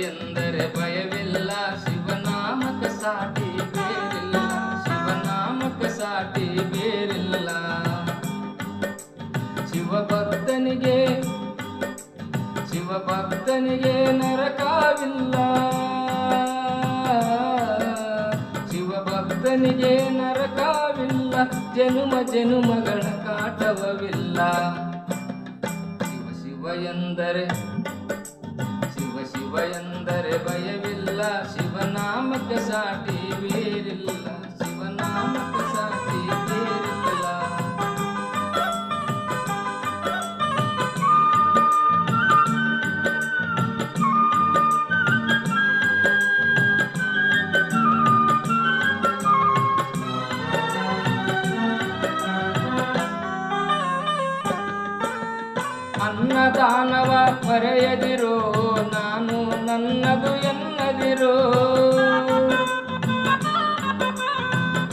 ಎಂದರೆ ಭಯವಿಲ್ಲ, ಶಿವನಾಮಕ ಸಾಟಿ ಬೇರಿಲ್ಲ, ಶಿವನಾಮಕ ಸಾಟಿ ಬೇರಿಲ್ಲ. ಶಿವಭಕ್ತನಿಗೆ ನರಕವಿಲ್ಲ, ಶಿವಭಕ್ತನಿಗೆ ನರಕವಿಲ್ಲ, ಜನುಮಗಳ ಕಾಟವವಿಲ್ಲ. ಶಿವ ಎಂದರೆ ಭಯವಿಲ್ಲ, ಶಿವನಾಮಕ ಸಾಟಿ ಬೇರಿಲ್ಲ, ಶಿವನಾಮಕ ಸಾಟಿ ಬೇರಿಲ್ಲ. ಅನ್ನದಾನವ ಮರೆಯದಿರೋ, ನಾನು ನನ್ನದು ಎನ್ನದಿರೋ.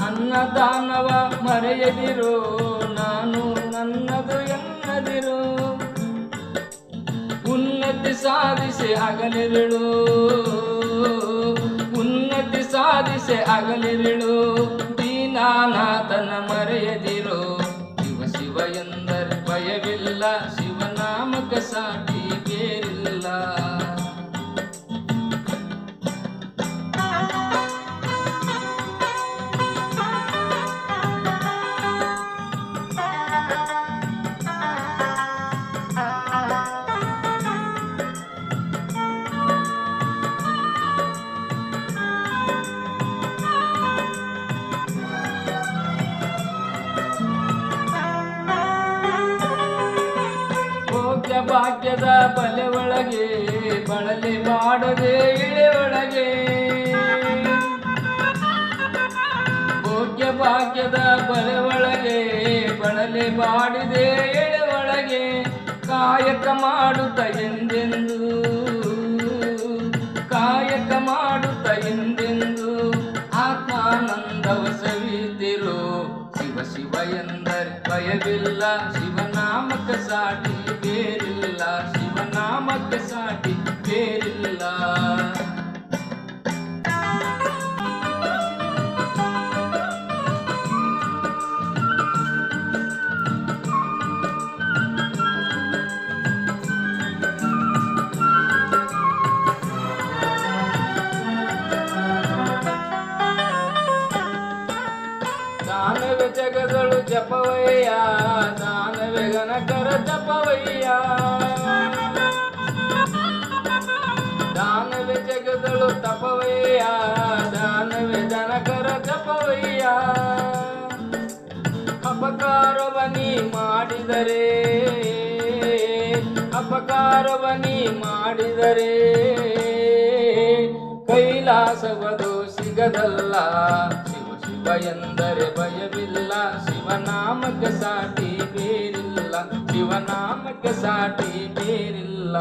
ಅನ್ನದಾನವ ಮರೆಯದಿರೋ, ನಾನು ನನ್ನದು ಎನ್ನದಿರೋ. ಉನ್ನತಿ ಸಾಧಿಸಿ ಅಗಲಿರುಳು, ಉನ್ನತಿ ಸಾಧಿಸಿ ಅಗಲಿರುಳು. ದೀನಾನಾಥನ ಮರೆಯದಿರೋ, ಶಿವ ಎಂದರೆ ಭಯವಿಲ್ಲ, ಶಿವನಾಮಕ ಸಾಟಿ ಬೇರಿಲ್ಲ. ಭಾಗ್ಯದ ಬಲೆ ಒಳಗೆ ಬಳಲಿ ಮಾಡದೆ ಇಳೆ ಒಳಗೆ, ಭೋಗ್ಯ ಭಾಗ್ಯದ ಬಲೆ ಒಳಗೆ ಬಳಲಿ ಮಾಡಿದೆ ಇಳೆ ಒಳಗೆ. ಕಾಯಕ ಮಾಡುತ್ತ ಎಂದೆಂದು, ಕಾಯಕ ಮಾಡುತ್ತ ಎಂದೆಂದು, ಆತ್ಮಾನಂದವ ಸವಿತಿರು. ಶಿವ ಎಂದರೆ ಭಯವಿಲ್ಲ, ಶಿವನಾಮಕ ಸಾಟಿ ಬೇರಿಲ್ಲ, ಶಿವನಾಮಕ ಸಾಟಿ ಬೇರಿಲ್ಲ. ದಾನವೇ ಜಗದಳು ಜಪವಯ್ಯ, ದಾನವೇ ಗಣಕರ ಜಪವಯ್ಯ. ದಾನವೇ ಜಗದಳು ತಪವಯ್ಯ, ದಾನವೇ ಜನಕರ ಜಪವಯ್ಯ. ಅಪಕಾರವನಿ ಮಾಡಿದರೆ, ಅಪಕಾರವನಿ ಮಾಡಿದರೆ, ಕೈಲಾಸವದು ಸಿಗದಲ್ಲ. ಶಿವ ಎಂದರೆ ಭಯವಿಲ್ಲ, ಶಿವನಾಮಕ ಸಾಟಿ ಬೇರಿಲ್ಲ, ಶಿವನಾಮಕ ಸಾಟಿ ಬೇರಿಲ್ಲ.